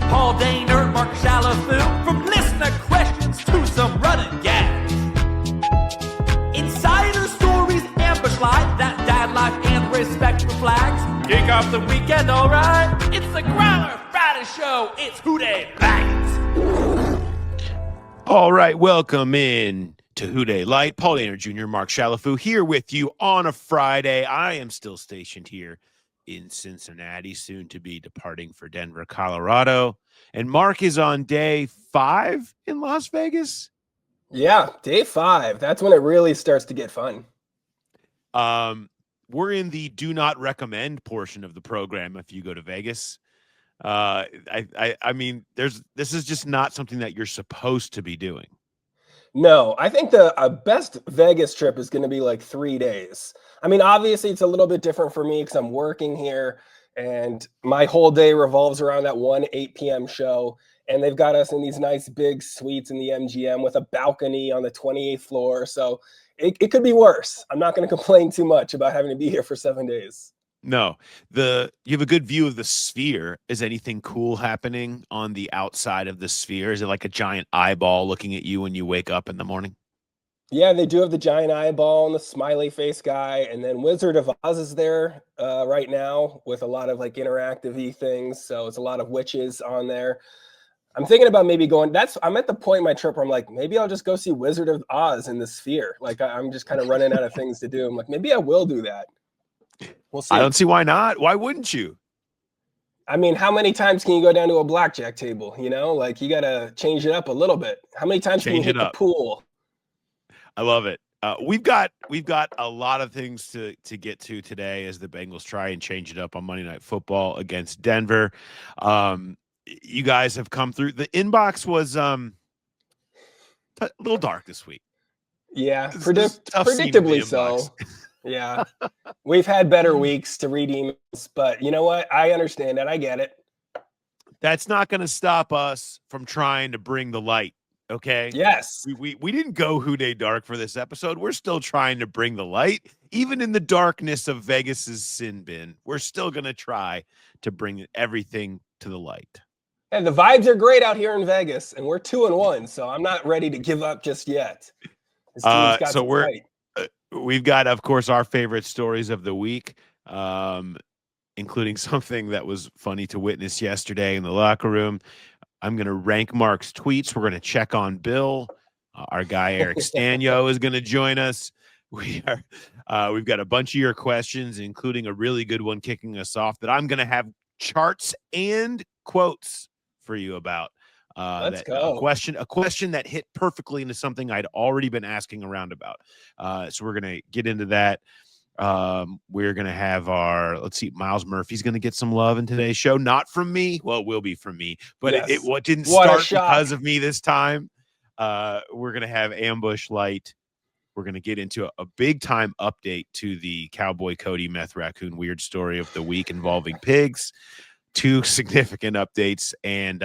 Paul Daner, Mark Shalafoo, from listener questions to some running gags. Insider stories, ambush light, that dad life and respect for flags. Kick off the weekend, alright? It's the Growler Friday Show. It's Who Dey Light. All right, welcome in to Who Dey Light. Paul Daner Jr., Mark Shalafoo here with you on a Friday. I am still stationed here in Cincinnati, soon to be departing for Denver, Colorado. And Mark is on day 5 in Las Vegas. Yeah, day 5. That's when it really starts to get fun. We're in the do not recommend portion of the program if you go to Vegas. I mean, this is just not something that you're supposed to be doing. No, I think the best Vegas trip is going to be like 3 days. I mean, obviously, it's a little bit different for me because I'm working here, and my whole day revolves around that 8 p.m. show. And they've got us in these nice big suites in the MGM with a balcony on the 28th floor. So it could be worse. I'm not going to complain too much about having to be here for 7 days. No, you have a good view of the Sphere. Is anything cool happening on the outside of the Sphere? Is it like a giant eyeball looking at you when you wake up in the morning? Yeah, they do have the giant eyeball and the smiley face guy. And then Wizard of Oz is there right now with a lot of like interactive-y things. So it's a lot of witches on there. I'm thinking about maybe going. I'm at the point in my trip where I'm like, maybe I'll just go see Wizard of Oz in the Sphere. Like I'm just kind of running out of things to do. I'm like, maybe I will do that. We'll see. I don't see why not. Why wouldn't you? I mean, how many times can you go down to a blackjack table? You know, like you got to change it up a little bit. How many times can you hit the pool? I love it. We've got a lot of things to get to today as the Bengals try and change it up on Monday Night Football against Denver. You guys have come through. The inbox was a little dark this week. Yeah, predictably so. Yeah, we've had better weeks to read emails, but you know what? I understand it. I get it. That's not going to stop us from trying to bring the light. Okay. Yes. We didn't go Who Dey Dark for this episode. We're still trying to bring the light, even in the darkness of Vegas's sin bin. We're still going to try to bring everything to the light. And the vibes are great out here in Vegas, and we're 2-1, so I'm not ready to give up just yet. We've got, of course, our favorite stories of the week, including something that was funny to witness yesterday in the locker room. I'm going to rank Mark's tweets. We're going to check on Bill. Our guy Eric Stanyo is going to join us. We've got a bunch of your questions, including a really good one kicking us off that I'm going to have charts and quotes for you about. Let's go. A question that hit perfectly into something I'd already been asking around about. So we're going to get into that. We're going to have let's see, Myles Murphy's going to get some love in today's show. Not from me. Well, it will be from me, but yes. it didn't start because of me this time. We're going to have Ambush Light. We're going to get into a big time update to the Cowboy Cody Meth Raccoon weird story of the week involving pigs. 2 significant updates and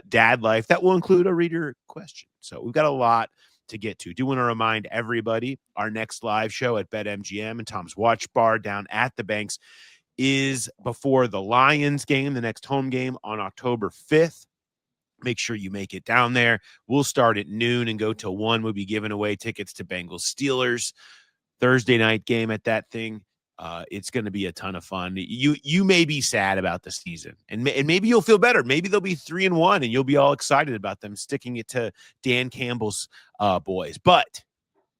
dad life that will include a reader question. So we've got a lot to get to. Do want to remind everybody our next live show at BetMGM and Tom's Watch Bar down at the Banks is before the Lions game, the next home game on October 5th. Make sure you make it down there. We'll start at noon and go till 1. We'll be giving away tickets to Bengals Steelers Thursday night game at that thing. It's going to be a ton of fun. You may be sad about the season, and maybe you'll feel better. Maybe they'll be 3-1, and you'll be all excited about them sticking it to Dan Campbell's boys. But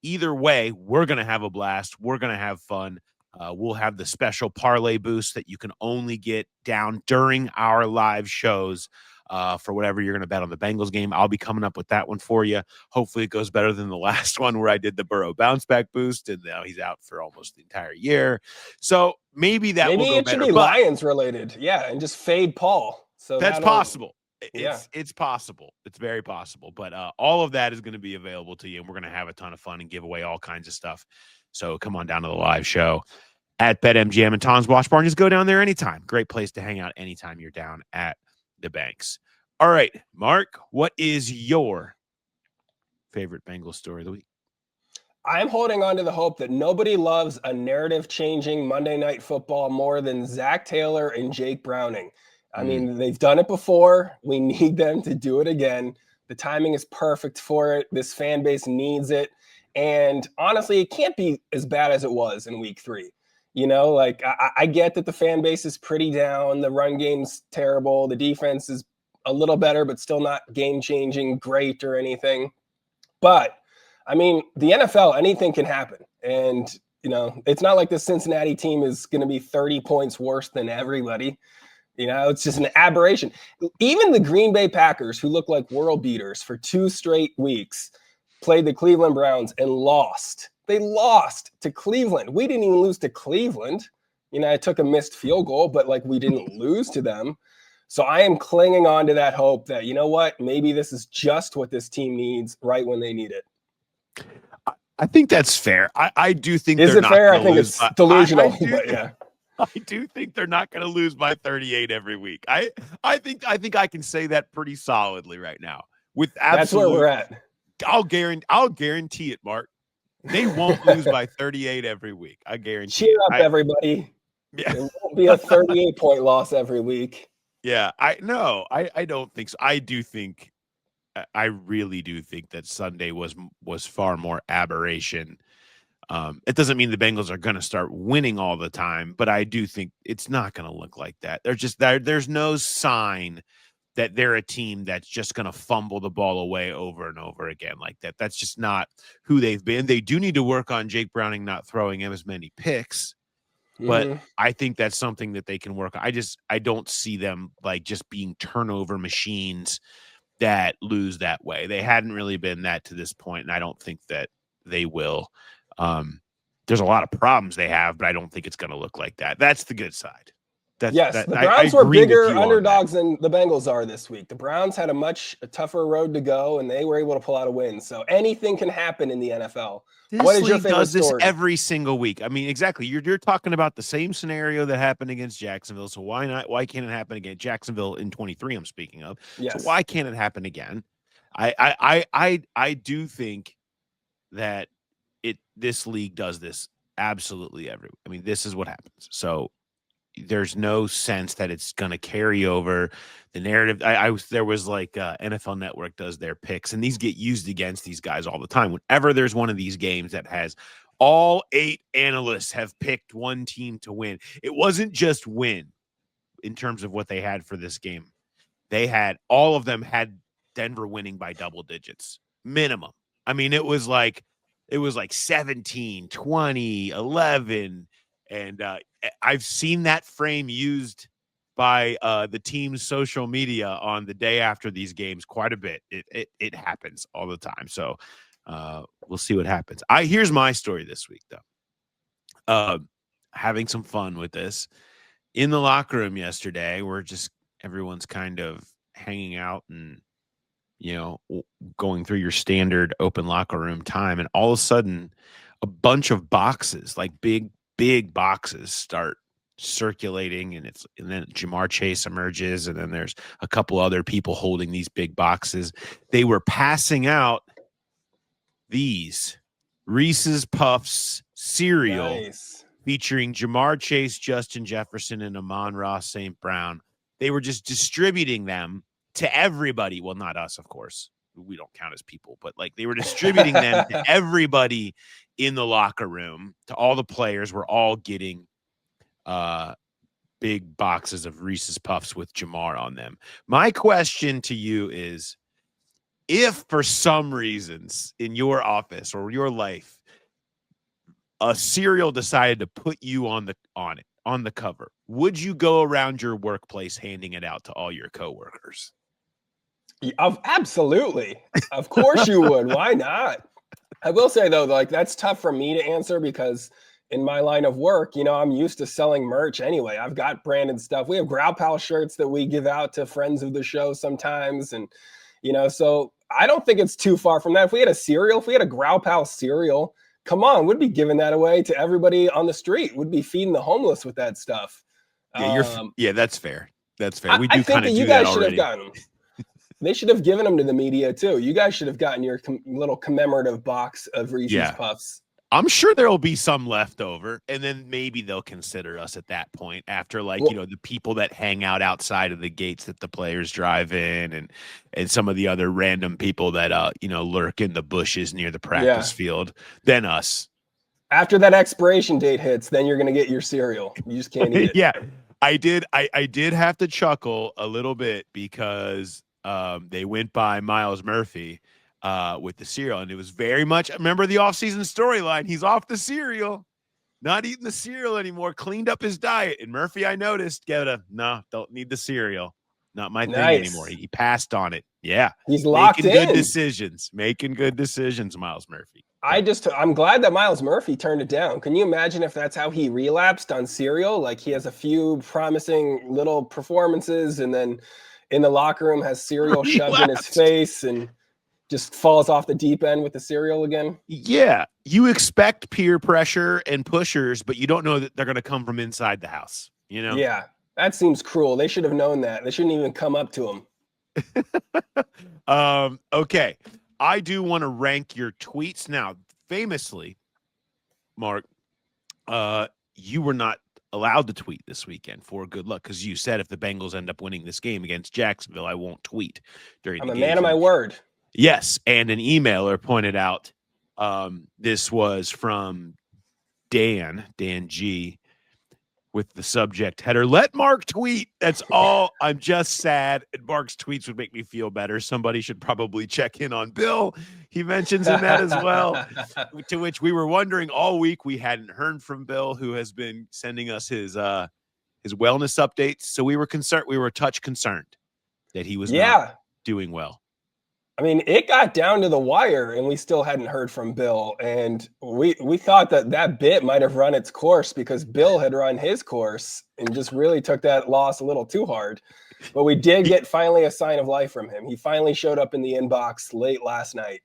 either way, we're going to have a blast. We're going to have fun. We'll have the special parlay boost that you can only get down during our live shows. For whatever you're going to bet on the Bengals game. I'll be coming up with that one for you. Hopefully it goes better than the last one where I did the Burrow bounce back boost, and now he's out for almost the entire year. So maybe will go better. Maybe it should be Lions related. Yeah, and just fade Paul. So that's possible. It's possible. It's very possible. But all of that is going to be available to you, and we're going to have a ton of fun and give away all kinds of stuff. So come on down to the live show at BetMGM and Tom's Watch Bar. Just go down there anytime. Great place to hang out anytime you're down at the Banks. All right, Mark, what is your favorite Bengals story of the week? I'm holding on to the hope that nobody loves a narrative-changing Monday Night Football more than Zach Taylor and Jake Browning. I mean, they've done it before. We need them to do it again. The timing is perfect for it. This fan base needs it. And honestly, it can't be as bad as it was in week 3. You know, like I get that the fan base is pretty down. The run game's terrible. The defense is a little better, but still not game-changing, great or anything. But, I mean, the NFL, anything can happen. And, you know, it's not like the Cincinnati team is going to be 30 points worse than everybody. You know, it's just an aberration. Even the Green Bay Packers, who look like world beaters for 2 straight weeks, played the Cleveland Browns and lost. They lost to Cleveland. We didn't even lose to Cleveland. You know, I took a missed field goal, but like we didn't lose to them. So I am clinging on to that hope that, you know what, maybe this is just what this team needs right when they need it. I think that's fair. I do think is it fair? I think it's delusional. But yeah. I do think they're not going to lose by 38 every week. I think I can say that pretty solidly right now. With that's where we're at. I'll guarantee it, Mark. They won't lose by 38 every week. I guarantee. Cheer up, everybody. Yeah. It won't be a 38-point loss every week. Yeah, I don't think so. I really do think that Sunday was far more aberration. It doesn't mean the Bengals are going to start winning all the time, but I do think it's not going to look like that. There's no sign that they're a team that's just going to fumble the ball away over and over again like that. That's just not who they've been. They do need to work on Jake Browning not throwing him as many picks, but I think that's something that they can work on. I don't see them like just being turnover machines that lose that way. They hadn't really been that to this point, and I don't think that they will. There's a lot of problems they have, but I don't think it's going to look like that. That's the good side. The Browns were bigger underdogs than the Bengals are this week. The Browns had a tougher road to go, and they were able to pull out a win. So anything can happen in the NFL. What is your favorite story? This every single week. I mean, exactly. You're talking about the same scenario that happened against Jacksonville. So why not? Why can't it happen again? Jacksonville in 23. I'm speaking of. Yes. So why can't it happen again? I do think that this league does this absolutely every. I mean, this is what happens. So there's no sense that it's going to carry over the narrative. There was like NFL Network does their picks, and these get used against these guys all the time. Whenever there's one of these games that has all 8 analysts have picked one team to win, it wasn't just win in terms of what they had for this game. All of them had Denver winning by double digits minimum. I mean, it was like 17, 20, 11. And I've seen that frame used by the team's social media on the day after these games quite a bit. It happens all the time. So we'll see what happens. Here's my story this week, though. Having some fun with this. In the locker room yesterday, everyone's kind of hanging out and, going through your standard open locker room time. And all of a sudden, a bunch of boxes, like big boxes, start circulating, and then Jamar Chase emerges, and then there's a couple other people holding these big boxes. They were passing out these Reese's Puffs cereal featuring Jamar Chase, Justin Jefferson, and Amon-Ra St. Brown. They were just distributing them to everybody. Well, not us, of course. We don't count as people, but like they were distributing them to everybody in the locker room, to all the players. Were all getting big boxes of Reese's Puffs with Jamar on them. My question to you is, if for some reasons in your office or your life, a cereal decided to put you on the cover, would you go around your workplace handing it out to all your coworkers? Absolutely. Of course you would. Why not? I will say, though, like that's tough for me to answer because in my line of work, I'm used to selling merch anyway. I've got branded stuff. We have Growl Pal shirts that we give out to friends of the show sometimes. And, so I don't think it's too far from that. If we had a Growl Pal cereal, come on, we'd be giving that away to everybody on the street. We'd be feeding the homeless with that stuff. Yeah, that's fair. That's fair. We do kind of do you that guys should already. have gotten them. They should have given them to the media too. You guys should have gotten your little commemorative box of Reese's Puffs. I'm sure there will be some left over, and then maybe they'll consider us at that point after, like, the people that hang out outside of the gates that the players drive in, and some of the other random people that lurk in the bushes near the practice field. Then us. After that expiration date hits, then you're gonna get your cereal. You just can't eat it. Yeah, I did have to chuckle a little bit because they went by Myles Murphy with the cereal, and it was very much, remember the offseason storyline. He's off the cereal, not eating the cereal anymore, cleaned up his diet. And Murphy, I noticed, no, don't need the cereal. Not my thing anymore. He passed on it. Yeah. He's locked Making in. good decisions. Making good decisions, Myles Murphy. I'm glad that Myles Murphy turned it down. Can you imagine if that's how he relapsed on cereal? Like, he has a few promising little performances, and then in the locker room has cereal shoved in his face and just falls off the deep end with the cereal again. Yeah. You expect peer pressure and pushers, but you don't know that they're going to come from inside the house, Yeah, that seems cruel. They should have known that. They shouldn't even come up to him. Okay. I do want to rank your tweets. Now, famously, Mark, you were not allowed to tweet this weekend for good luck because you said if the Bengals end up winning this game against Jacksonville, I won't tweet during the game. I'm a man of my word. Yes, and an emailer pointed out this was from Dan G, with the subject header, "Let Mark tweet. That's all. I'm just sad. And Mark's tweets would make me feel better. Somebody should probably check in on Bill." He mentions in that as well. To which we were wondering all week. We hadn't heard from Bill, who has been sending us his wellness updates. So we were concerned. We were a touch concerned that he was not doing well. I mean, it got down to the wire, and we still hadn't heard from Bill. And we thought that bit might have run its course because Bill had run his course and just really took that loss a little too hard. But we did get finally a sign of life from him. He finally showed up in the inbox late last night.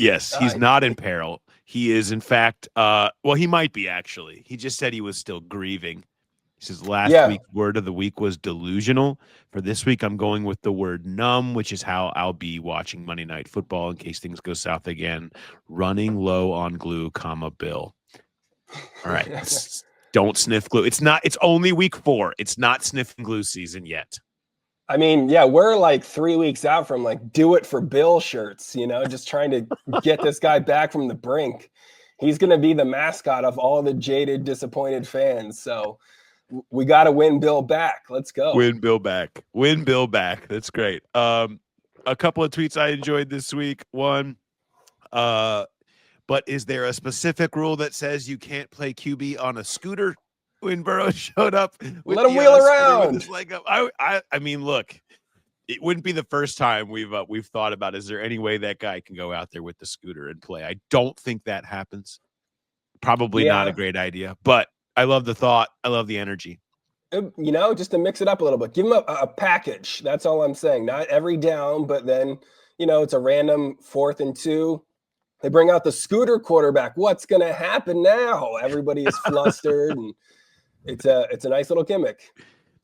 Yes, he's not in peril. He is, in fact, he might be, actually. He just said he was still grieving. He says last week's word of the week was delusional. For this week, I'm going with the word numb, which is how I'll be watching Monday Night Football in case things go south again. Running low on glue, Bill. All right. Don't sniff glue. It's only week 4. It's not sniffing glue season yet. I mean, we're like 3 weeks out from like do it for Bill shirts, just trying to get this guy back from the brink. He's going to be the mascot of all the jaded, disappointed fans. So we got to win Bill back. Let's go. Win Bill back. Win Bill back. That's great. A couple of tweets I enjoyed this week. One, but is there a specific rule that says you can't play QB on a scooter when Burrow showed up? Let him wheel around. I mean, look, it wouldn't be the first time we've thought about, is there any way that guy can go out there with the scooter and play? I don't think that happens. Probably not a great idea, but I love the thought. I love the energy. Just to mix it up a little bit. Give him a package. That's all I'm saying. Not every down, but then, it's a random 4th and 2. They bring out the scooter quarterback. What's going to happen now? Everybody is flustered, and it's a nice little gimmick.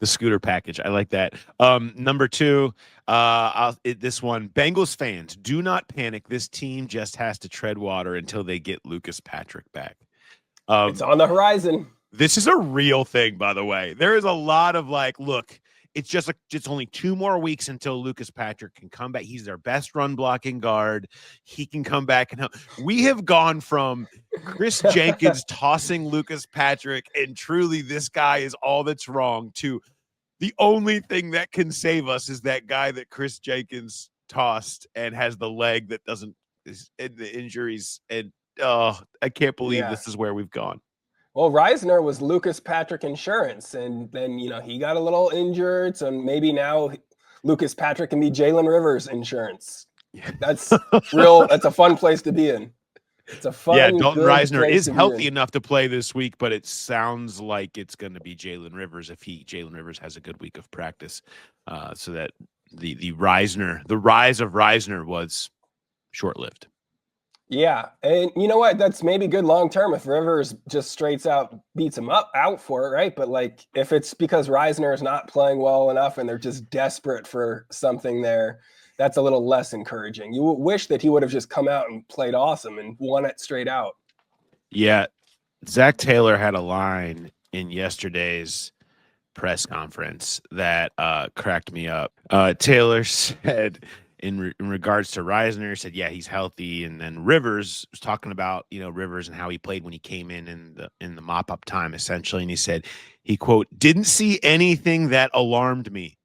The scooter package. I like that. Number 2, this one, Bengals fans, do not panic. This team just has to tread water until they get Lucas Patrick back. It's on the horizon. This is a real thing, by the way. There is a lot of look, it's only 2 more weeks until Lucas Patrick can come back. He's their best run blocking guard. He can come back and help. We have gone from Chris Jenkins tossing Lucas Patrick and truly this guy is all that's wrong to the only thing that can save us is that guy that Chris Jenkins tossed and has the leg that doesn't and the injuries. And I can't believe this is where we've gone. Well, Reisner was Lucas Patrick Insurance, and then, he got a little injured, so maybe now Lucas Patrick can be Jalen Rivers Insurance. That's that's a fun place to be in. It's a fun, Dalton Reisner is healthy enough to play this week, but it sounds like it's going to be Jalen Rivers if Jalen Rivers has a good week of practice, so that the rise of Reisner was short-lived. Yeah, and you know what? That's maybe good long term if Rivers just straights out beats him out for it, right? But if it's because Reisner is not playing well enough and they're just desperate for something there, that's a little less encouraging. You wish that he would have just come out and played awesome and won it straight out. Yeah, Zach Taylor had a line in yesterday's press conference that cracked me up. Taylor said in regards to Reisner, said, yeah, he's healthy. And then Rivers was talking about, Rivers and how he played when he came in the mop-up time, essentially. And he said, he, quote, didn't see anything that alarmed me.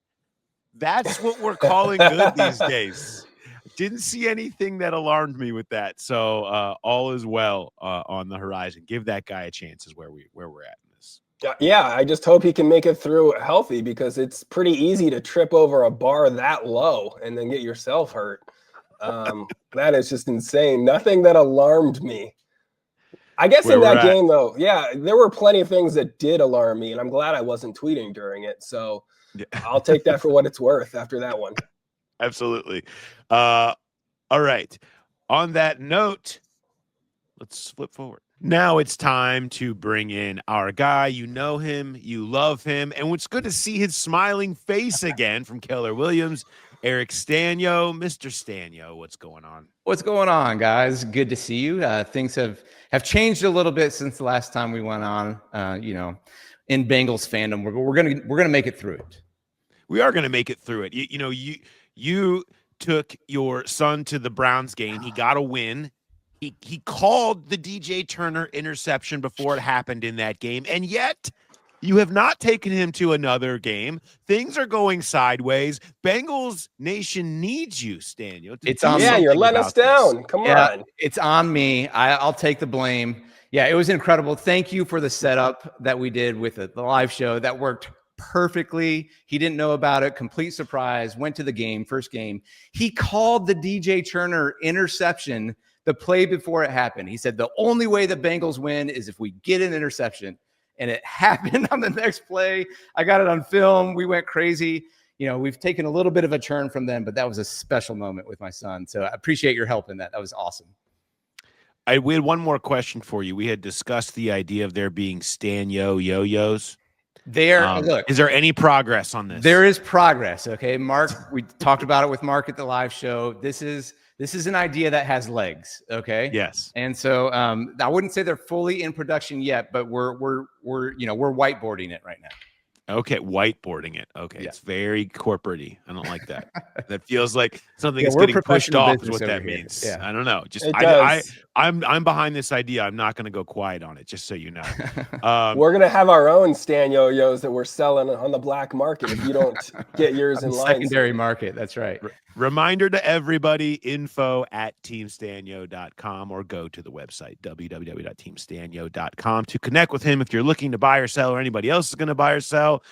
That's what we're calling good these days. Didn't see anything that alarmed me with that. So all is well on the horizon. Give that guy a chance is where we're at in this. Yeah, I just hope he can make it through healthy, because it's pretty easy to trip over a bar that low and then get yourself hurt. That is just insane. Nothing that alarmed me. I guess in that game, though, yeah, there were plenty of things that did alarm me, and I'm glad I wasn't tweeting during it. So yeah. I'll take that for what it's worth after that one. Absolutely. All right. On that note, let's flip forward. Now it's time to bring in our guy. You know him, you love him, and it's good to see his smiling face again from Keller Williams. Eric Stanyo. Mr. Stanyo, what's going on? What's going on, guys? Good to see you. Things have changed a little bit since the last time we went on. In Bengals fandom, we're gonna make it through it. We are gonna make it through it. You took your son to the Browns game. He got a win. He called the DJ Turner interception before it happened in that game, and yet you have not taken him to another game. Things are going sideways. Bengals Nation needs you, Stanyo. It's on. Yeah, you're letting us down. This. Come on. It's on me. I'll take the blame. Yeah, it was incredible. Thank you for the setup that we did with the live show. That worked perfectly. He didn't know about it. Complete surprise. Went to the game, first game. He called the DJ Turner interception the play before it happened. He said the only way the Bengals win is if we get an interception. And it happened on the next play. I got it on film. We went crazy. We've taken a little bit of a turn from them, but that was a special moment with my son. So I appreciate your help in that. That was awesome. We had one more question for you. We had discussed the idea of there being Stanyo yo-yos. Look, is there any progress on this? There is progress. Okay, Mark, we talked about it with Mark at the live show. This is an idea that has legs. Okay. Yes. And so I wouldn't say they're fully in production yet, but we're whiteboarding it right now. Okay, whiteboarding it. Okay, yeah. It's very corporate-y. I don't like that. That feels like something is we're getting pushed off is what that here. means. Yeah. I don't know. Just I'm behind this idea. I'm not going to go quiet on it, just so you know. We're going to have our own Stan yo-yos that we're selling on the black market if you don't get yours in line. Secondary market. That's right. Reminder to everybody, info@teamstanyo.com, or go to the website, www.teamstanyo.com, to connect with him if you're looking to buy or sell, or anybody else is going to buy or sell.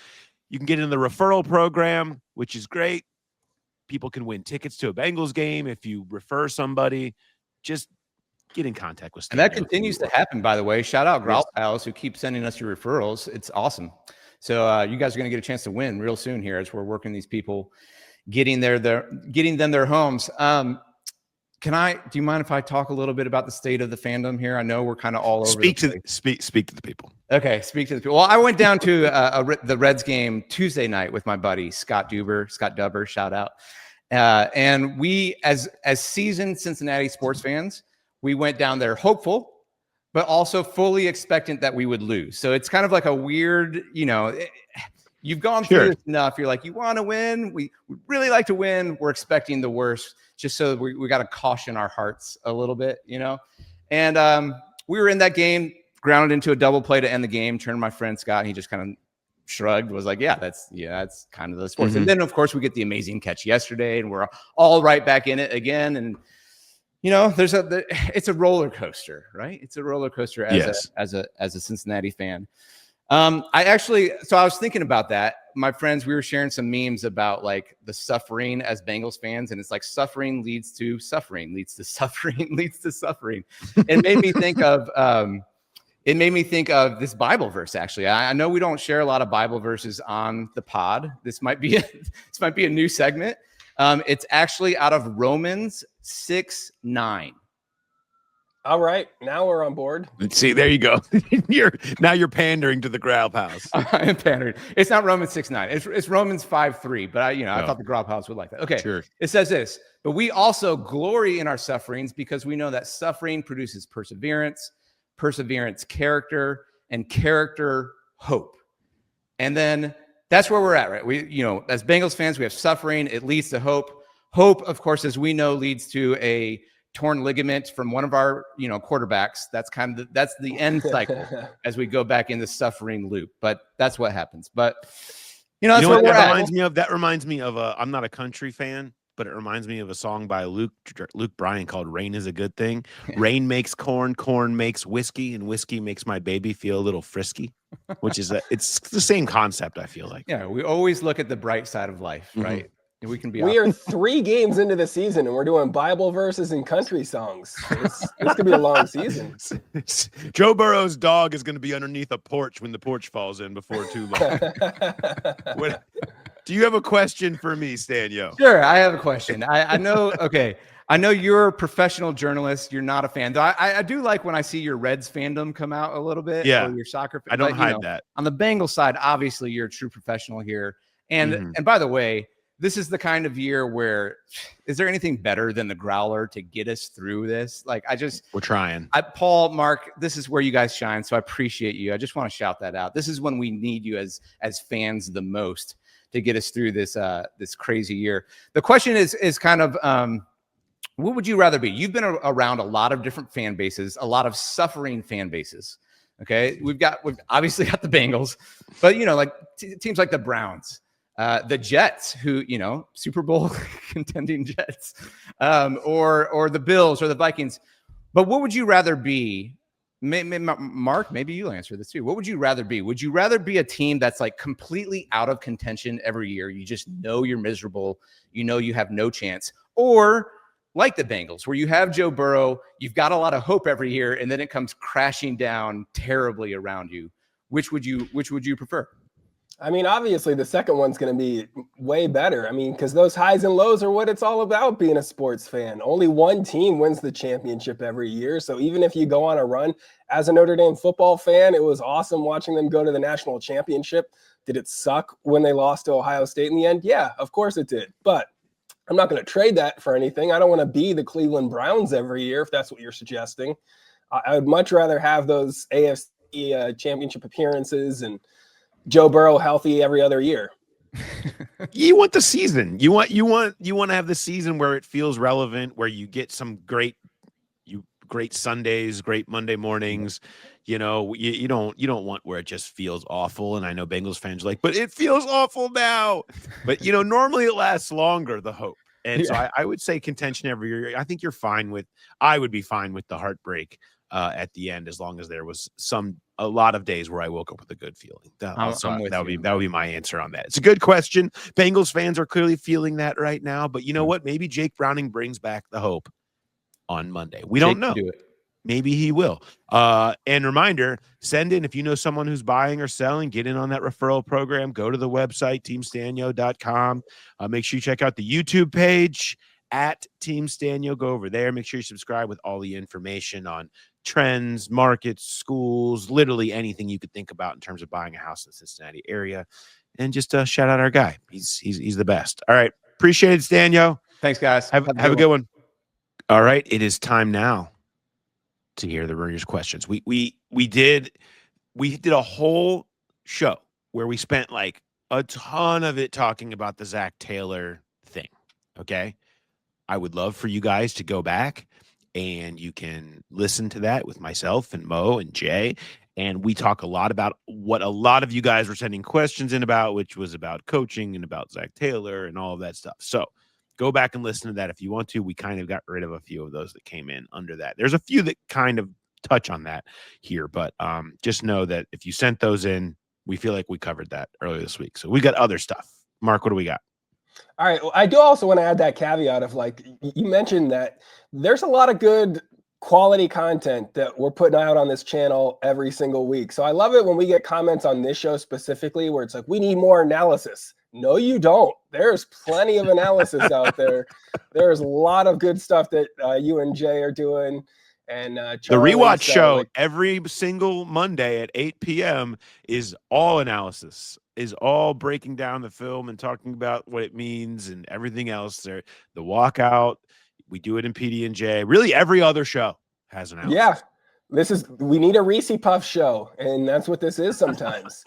You can get in the referral program, which is great. People can win tickets to a Bengals game if you refer somebody. Just get in contact with Stanyo. And that continues to happen, by the way. Shout out Growl Pals who keep sending us your referrals. It's awesome. So you guys are going to get a chance to win real soon here as we're working these people, getting them their homes. Do you mind if I talk a little bit about the state of the fandom here? I know we're kind of all over. Speak to the people. Okay, speak to the people. Well, I went down to the Reds game Tuesday night with my buddy Scott Dubber, shout out. And we, as seasoned Cincinnati sports fans, we went down there hopeful, but also fully expectant that we would lose. So it's kind of like a weird, you've gone through this enough. You're like, you want to win. We really like to win. We're expecting the worst, just so we got to caution our hearts a little bit, And we were in that game, grounded into a double play to end the game. Turned to my friend Scott, and he just kind of shrugged, was like, that's kind of the sports. Mm-hmm. And then, of course, we get the amazing catch yesterday, and we're all right back in it again. And it's a roller coaster, right? It's a roller coaster as a Cincinnati fan. I was thinking about that. My friends, we were sharing some memes about like the suffering as Bengals fans, and it's like suffering leads to suffering, leads to suffering, leads to suffering. It made me think of this Bible verse. Actually, I know we don't share a lot of Bible verses on the pod. This might be a new segment. It's actually out of Romans 6:9. All right, now we're on board. Let's see, there you go. You're pandering to the Growl Pals. I'm pandering. It's not Romans 6:9. It's Romans 5:3. But I thought the Growl Pals would like that. Okay, sure. It says this: but we also glory in our sufferings, because we know that suffering produces perseverance. perseverance, character, and character hope. And then that's where we're at, right? We, as Bengals fans, we have suffering. It leads to hope. Hope, of course, as we know, leads to a torn ligament from one of our, quarterbacks. That's that's the end cycle as we go back in the suffering loop. But that's what happens. But that's where we're at. That reminds me of I'm not a country fan, but it reminds me of a song by Luke Bryan called "Rain is a Good Thing." Rain makes corn, corn makes whiskey, and whiskey makes my baby feel a little frisky. Which is it's the same concept. I feel like. Yeah, we always look at the bright side of life, right? We can be. We are 3 games into the season, and we're doing Bible verses and country songs. This could be a long season. Joe Burrow's dog is going to be underneath a porch when the porch falls in before too long. Do you have a question for me, Stanyo? Sure, I have a question. I know. Okay, I know you're a professional journalist. You're not a fan. Though I do like when I see your Reds fandom come out a little bit. Yeah, or your soccer. I don't hide that. On the Bengals side, obviously, you're a true professional here. And and by the way, this is the kind of year where, is there anything better than the growler to get us through this? We're trying. Paul, Mark, this is where you guys shine. So I appreciate you. I just want to shout that out. This is when we need you as fans the most to get us through this crazy year. The question is kind of, what would you rather be? You've been around a lot of different fan bases, a lot of suffering fan bases. Okay. We've obviously got the Bengals, but teams like the Browns, the Jets, who, Super Bowl contending Jets, or the Bills or the Vikings. But what would you rather be? Mark, maybe you'll answer this too. What would you rather be? Would you rather be a team that's completely out of contention every year? You just know you're miserable. You have no chance. Or like the Bengals, where you have Joe Burrow, you've got a lot of hope every year, and then it comes crashing down terribly around you. Which would you prefer? I mean, obviously, the second one's going to be way better. I mean, because those highs and lows are what it's all about being a sports fan. Only one team wins the championship every year. So even if you go on a run as a Notre Dame football fan, it was awesome watching them go to the national championship. Did it suck when they lost to Ohio State in the end? Yeah, of course it did. But I'm not going to trade that for anything. I don't want to be the Cleveland Browns every year, if that's what you're suggesting. I would much rather have those AFC championship appearances and Joe Burrow healthy every other year. You want the season. You want to have the season where it feels relevant, where you get some great Sundays, great Monday mornings. You don't want where it just feels awful. And I know Bengals fans are like, but it feels awful now. But normally it lasts longer, the hope. And so I would say contention every year. I think I would be fine with the heartbreak at the end, as long as there was a lot of days where I woke up with a good feeling. That would be my answer on that. It's a good question. Bengals fans are clearly feeling that right now, but you know what? Maybe Jake Browning brings back the hope on Monday. We don't know. Maybe he will. And reminder, send in if you know someone who's buying or selling, get in on that referral program. Go to the website, teamstanyo.com. Make sure you check out the YouTube page at Team Stanyo. Go over there. Make sure you subscribe with all the information on trends, markets, schools, literally anything you could think about in terms of buying a house in the Cincinnati area. And just shout out our guy. He's the best. All right. Appreciate it, Stanyo. Thanks, guys. Have a good one. All right. It is time now to hear the Rangers questions. We did a whole show where we spent a ton of it talking about the Zach Taylor thing. Okay. I would love for you guys to go back and you can listen to that with myself and Mo and Jay. And we talk a lot about what a lot of you guys were sending questions in about, which was about coaching and about Zach Taylor and all of that stuff. So go back and listen to that if you want to. We kind of got rid of a few of those that came in under that. There's a few that kind of touch on that here, but just know that if you sent those in, we feel like we covered that earlier this week. So we got other stuff. Mark, what do we got? All right. Well, I do also want to add that caveat of you mentioned that there's a lot of good quality content that we're putting out on this channel every single week. So I love it when we get comments on this show specifically where it's we need more analysis. No, you don't. There's plenty of analysis out there. There's a lot of good stuff that you and Jay are doing. And Charlie, the rewatch show every single Monday at 8 p.m. is all analysis, is all breaking down the film and talking about what it means and everything else. There, the walkout, we do it in PD&J. Really, every other show has analysis. Yeah, We need a Reese Puff show, and that's what this is sometimes.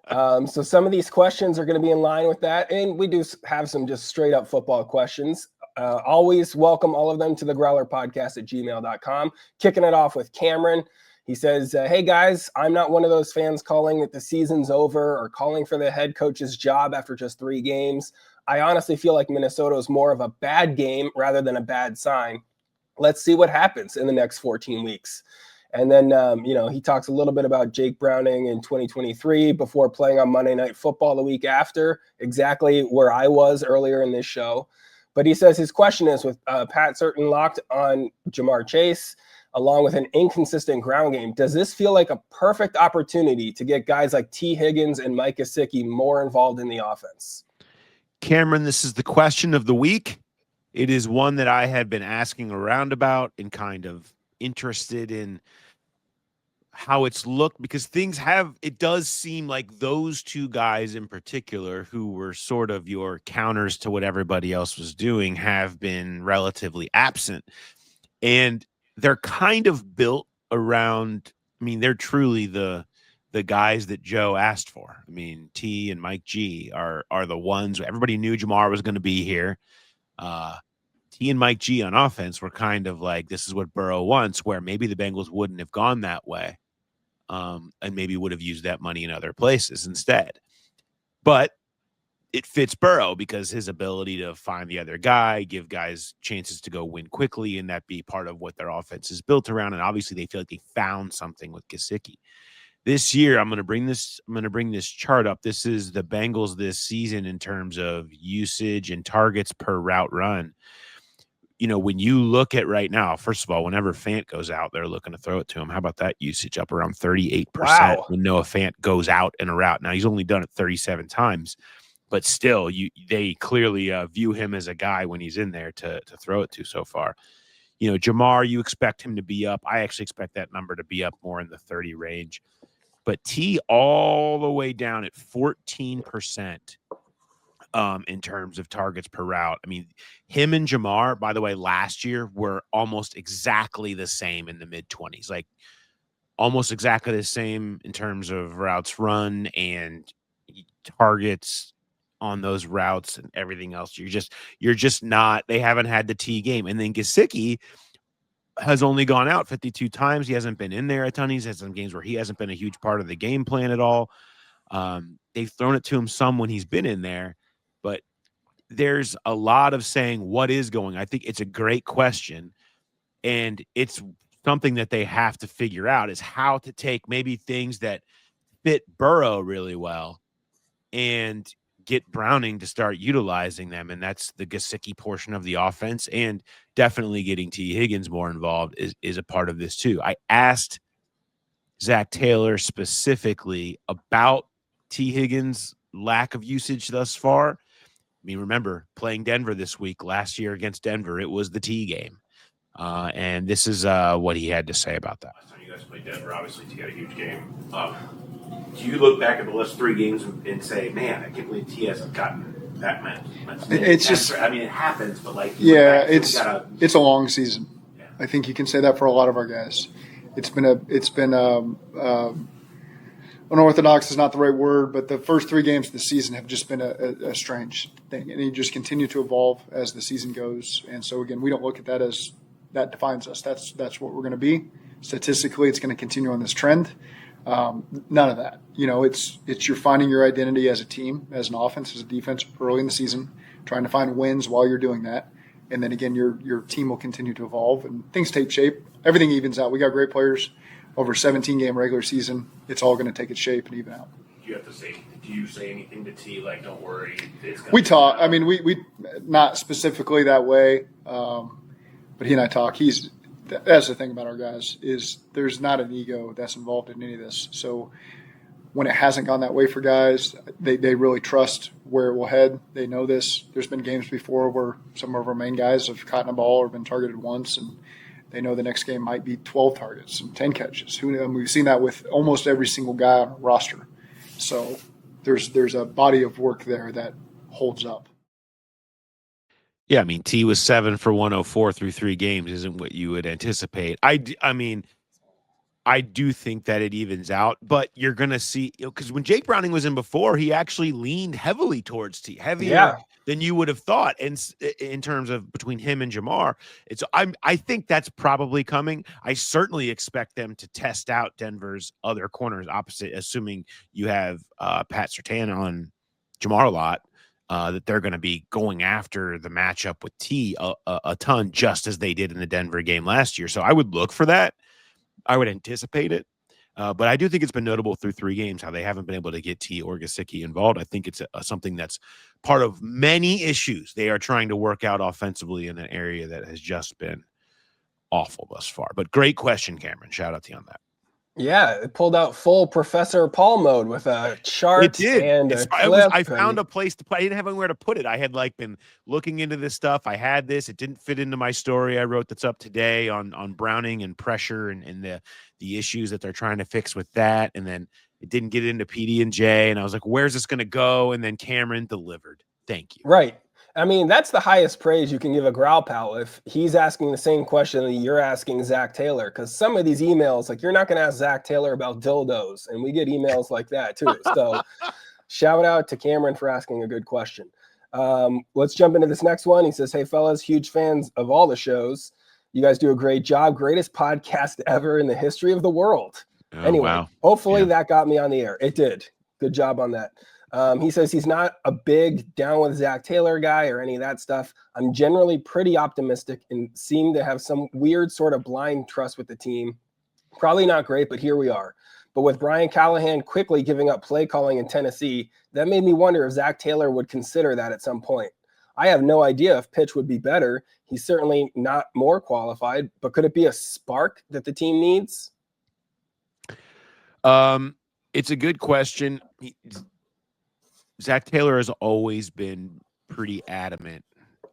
So some of these questions are going to be in line with that, and we do have some just straight up football questions. Always welcome all of them to the growlerpodcast@gmail.com. Kicking it off with Cameron. He says, hey guys, I'm not one of those fans calling that the season's over or calling for the head coach's job after just 3 games. I honestly feel like Minnesota is more of a bad game rather than a bad sign. Let's see what happens in the next 14 weeks. And then, he talks a little bit about Jake Browning in 2023 before playing on Monday Night Football the week after, exactly where I was earlier in this show. But he says his question is, with Pat Certain locked on Jamar Chase, along with an inconsistent ground game, does this feel like a perfect opportunity to get guys like T. Higgins and Mike Gesicki more involved in the offense? Cameron, this is the question of the week. It is one that I had been asking around about and kind of interested in how it's looked, because it does seem like those 2 guys in particular, who were sort of your counters to what everybody else was doing, have been relatively absent. And they're kind of built around, they're truly the guys that Joe asked for. T and Mike G are the ones. Everybody knew Jamar was going to be here. T and Mike G on offense were kind of like, this is what Burrow wants, where maybe the Bengals wouldn't have gone that way. And maybe would have used that money in other places instead. But it fits Burrow because his ability to find the other guy, give guys chances to go win quickly, and that be part of what their offense is built around. And obviously they feel like they found something with Gesicki. This year, I'm going to bring this chart up. This is the Bengals this season in terms of usage and targets per route run. When you look at right now, first of all, whenever Fant goes out, they're looking to throw it to him. How about that usage up around 38% when Noah Fant goes out in a route? Now, he's only done it 37 times, but still, they clearly view him as a guy when he's in there to throw it to so far. Jamar, you expect him to be up. I actually expect that number to be up more in the 30 range. But T all the way down at 14%. In terms of targets per route. Him and Jamar, by the way, last year were almost exactly the same in the mid-20s, like almost exactly the same in terms of routes run and targets on those routes and everything else. You're just not, they haven't had the T game. And then Gesicki has only gone out 52 times. He hasn't been in there a ton. He's had some games where he hasn't been a huge part of the game plan at all. They've thrown it to him some when he's been in there. But there's a lot of saying what is going. I think it's a great question, and it's something that they have to figure out, is how to take maybe things that fit Burrow really well and get Browning to start utilizing them. And that's the Gesicki portion of the offense, and definitely getting T. Higgins more involved is a part of this too. I asked Zach Taylor specifically about T. Higgins' lack of usage thus far. Remember playing Denver this week, last year against Denver, it was the T game. And this is what he had to say about that. Last time you guys played Denver, obviously T had a huge game. Do you look back at the last 3 games and say, man, I can't believe T hasn't gotten that much? It's just, it happens, but it's a long season. Yeah. I think you can say that for a lot of our guys. It's been unorthodox is not the right word, but the first 3 games of the season have just been a strange thing, and you just continue to evolve as the season goes. And so again, we don't look at that as that defines us. That's what we're going to be. Statistically, it's going to continue on this trend. None of that. It's you're finding your identity as a team, as an offense, as a defense early in the season, trying to find wins while you're doing that. And then again, your team will continue to evolve and things take shape. Everything evens out. We got great players. Over a 17-game regular season, it's all going to take its shape and even out. Do you say anything to T, like, don't worry? We talk. We not specifically that way, but he and I talk. That's the thing about our guys, is there's not an ego that's involved in any of this. So when it hasn't gone that way for guys, they really trust where it will head. They know this. There's been games before where some of our main guys have caught a ball or been targeted once, and they know the next game might be 12 targets and 10 catches. We've seen that with almost every single guy on our roster. So there's a body of work there that holds up. Yeah, T was 7 for 104 through 3 games. Isn't what you would anticipate. I do think that it evens out, but you're going to see, because when Jake Browning was in before, he actually leaned heavily towards T, heavier Yeah. than you would have thought. And in terms of between him and Jamar, I think that's probably coming. I certainly expect them to test out Denver's other corners opposite, assuming you have Pat Surtain on Jamar a lot. That they're going to be going after the matchup with T a ton, just as they did in the Denver game last year. So I would look for that. I would anticipate it. But I do think it's been notable through 3 games how they haven't been able to get T or Gesicki involved. I think it's something that's part of many issues they are trying to work out offensively in an area that has just been awful thus far. But great question, Cameron. Shout out to you on that. Yeah, it pulled out full Professor Paul mode with a chart and a clip. I found a place to put. I didn't have anywhere to put it. I had been looking into this stuff. I had this. It didn't fit into my story I wrote that's up today on Browning and pressure and the issues that they're trying to fix with that. And then it didn't get into PD&J. And I was like, where's this going to go? And then Cameron delivered. Thank you. Right. I mean, that's the highest praise you can give a growl pal if he's asking the same question that you're asking Zach Taylor. Because some of these emails, you're not going to ask Zach Taylor about dildos, and we get emails like that too. So shout out to Cameron for asking a good question. Let's jump into this next one. He says, hey, fellas, huge fans of all the shows. You guys do a great job. Greatest podcast ever in the history of the world. Oh, anyway, wow. Hopefully that got me on the air. It did. Good job on that. He says he's not a big down with Zach Taylor guy or any of that stuff. I'm generally pretty optimistic and seem to have some weird sort of blind trust with the team. Probably not great, but here we are. But with Brian Callahan quickly giving up play calling in Tennessee, that made me wonder if Zach Taylor would consider that at some point. I have no idea if Pitch would be better. He's certainly not more qualified, but could it be a spark that the team needs? It's a good question. Zach Taylor has always been pretty adamant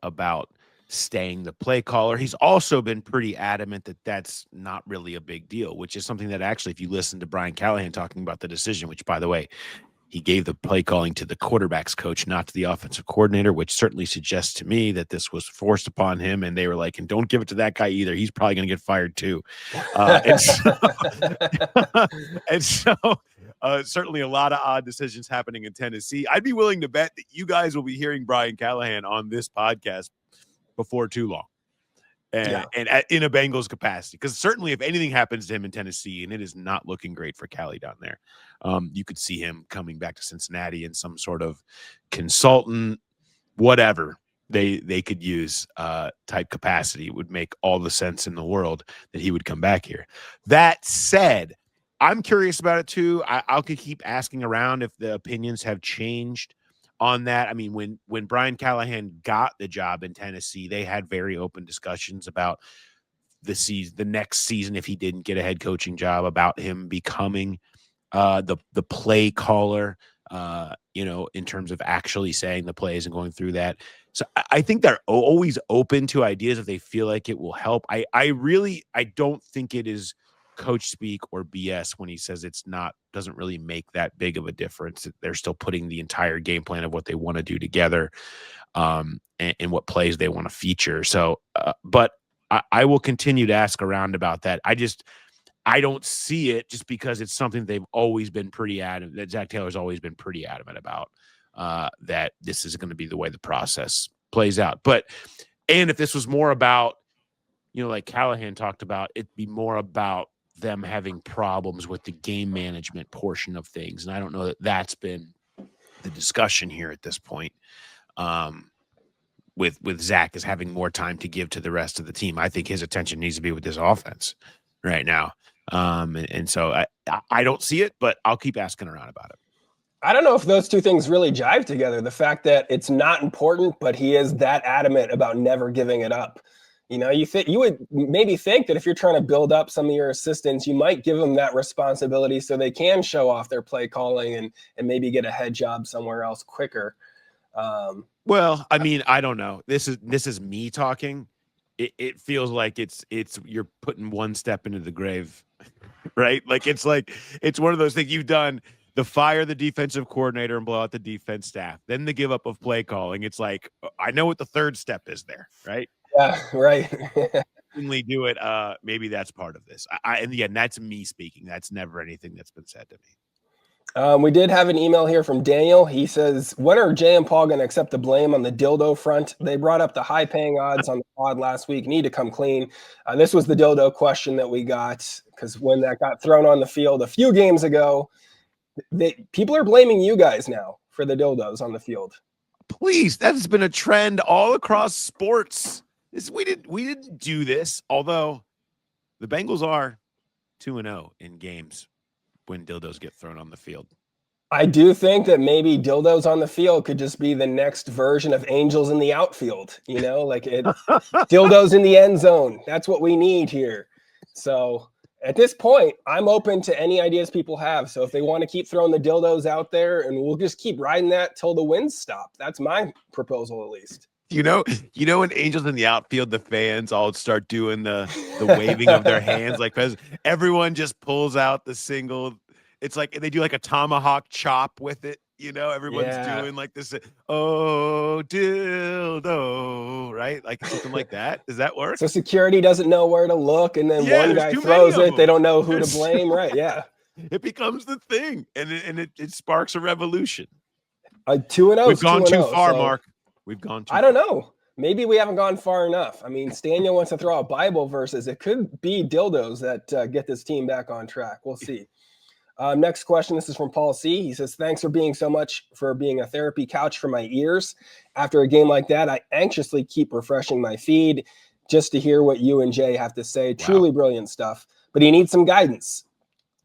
about staying the play caller. He's also been pretty adamant that that's not really a big deal, which is something that actually, if you listen to Brian Callahan talking about the decision, which, by the way, he gave the play calling to the quarterback's coach, not to the offensive coordinator, which certainly suggests to me that this was forced upon him. And they were like, and don't give it to that guy either. He's probably going to get fired too. And so certainly a lot of odd decisions happening in Tennessee. I'd be willing to bet that you guys will be hearing Brian Callahan on this podcast before too long. And in a Bengals capacity, because certainly if anything happens to him in Tennessee, and it is not looking great for Cali down there, you could see him coming back to Cincinnati in some sort of consultant, whatever they could use type capacity. It would make all the sense in the world that he would come back here. That said, I'm curious about it too. I'll keep asking around if the opinions have changed on that. I mean, when Brian Callahan got the job in Tennessee, they had very open discussions about the next season, if he didn't get a head coaching job, about him becoming the play caller, in terms of actually saying the plays and going through that. So I think they're always open to ideas if they feel like it will help. I don't think it is coach speak or BS when he says doesn't really make that big of a difference. They're still putting the entire game plan of what they want to do together, and what plays they want to feature. So, but I will continue to ask around about that. I don't see it just because it's something they've always been pretty adamant, that Zach Taylor's always been pretty adamant about, that this is going to be the way the process plays out. And if this was more about, like Callahan talked about, it'd be more about them having problems with the game management portion of things. And I don't know that that's been the discussion here at this point, with Zach as having more time to give to the rest of the team. I think his attention needs to be with this offense right now. And so I don't see it, but I'll keep asking around about it. I don't know if those two things really jive together. The fact that it's not important, but he is that adamant about never giving it up. You would maybe think that if you're trying to build up some of your assistants, you might give them that responsibility so they can show off their play calling and maybe get a head job somewhere else quicker. Well, I mean, I don't know. This is me talking. It feels like it's you're putting one step into the grave, right? It's one of those things you've done. The fire the defensive coordinator and blow out the defense staff, then the give up of play calling. It's like, I know what the third step is there, right? Yeah, right. openly do it, maybe that's part of this. And again, that's me speaking. That's never anything that's been said to me. We did have an email here from Daniel. He says, when are Jay and Paul going to accept the blame on the dildo front? They brought up the high-paying odds on the pod last week. Need to come clean. This was the dildo question that we got, because when that got thrown on the field a few games ago, people are blaming you guys now for the dildos on the field. Please, that has been a trend all across sports. We didn't do this, although the Bengals are 2-0 in games when dildos get thrown on the field. I do think that maybe dildos on the field could just be the next version of angels in the outfield, dildos in the end zone. That's what we need here. So at this point, I'm open to any ideas people have. So if they want to keep throwing the dildos out there, and we'll just keep riding that till the winds stop. That's my proposal, at least. When angels in the outfield, the fans all start doing the waving of their hands, like everyone just pulls out the single. It's like they do like a tomahawk chop with it. Everyone's doing like this. Oh, dildo, right? Like something like that. Does that work? So security doesn't know where to look, and then one guy throws it. They don't know who to blame, right? Yeah. It becomes the thing, and it sparks a revolution. 2-0. We've gone too far, Mark. We've gone too I don't know. Maybe we haven't gone far enough. I mean, Staniel wants to throw out Bible verses. It could be dildos that get this team back on track. We'll see. Next question. This is from Paul C. He says, thanks for being a therapy couch for my ears. After a game like that, I anxiously keep refreshing my feed just to hear what you and Jay have to say. Wow. Truly brilliant stuff. But he needs some guidance.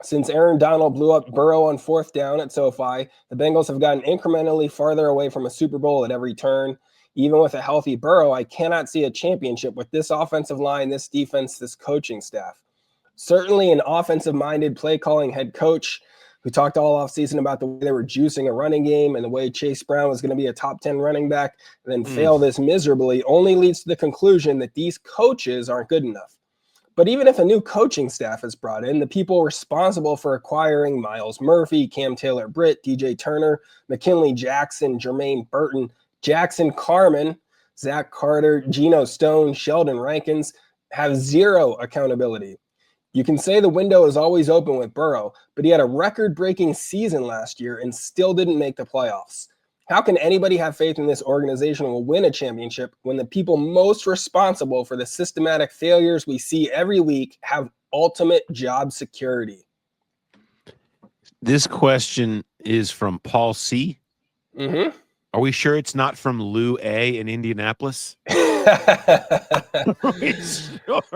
Since Aaron Donald blew up Burrow on 4th down at SoFi, the Bengals have gotten incrementally farther away from a Super Bowl at every turn. Even with a healthy Burrow, I cannot see a championship with this offensive line, this defense, this coaching staff. Certainly an offensive-minded play-calling head coach who talked all offseason about the way they were juicing a running game and the way Chase Brown was going to be a top 10 running back and then fail this miserably only leads to the conclusion that these coaches aren't good enough. But even if a new coaching staff is brought in, the people responsible for acquiring Myles Murphy, Cam Taylor-Britt, DJ Turner, McKinley Jackson, Jermaine Burton, Jackson Carman, Zach Carter, Geno Stone, Sheldon Rankins have zero accountability. You can say the window is always open with Burrow, but he had a record-breaking season last year and still didn't make the playoffs. How can anybody have faith in this organization will win a championship when the people most responsible for the systematic failures we see every week have ultimate job security? This question is from Paul C. Mm-hmm. Are we sure it's not from Lou A in Indianapolis? Sure?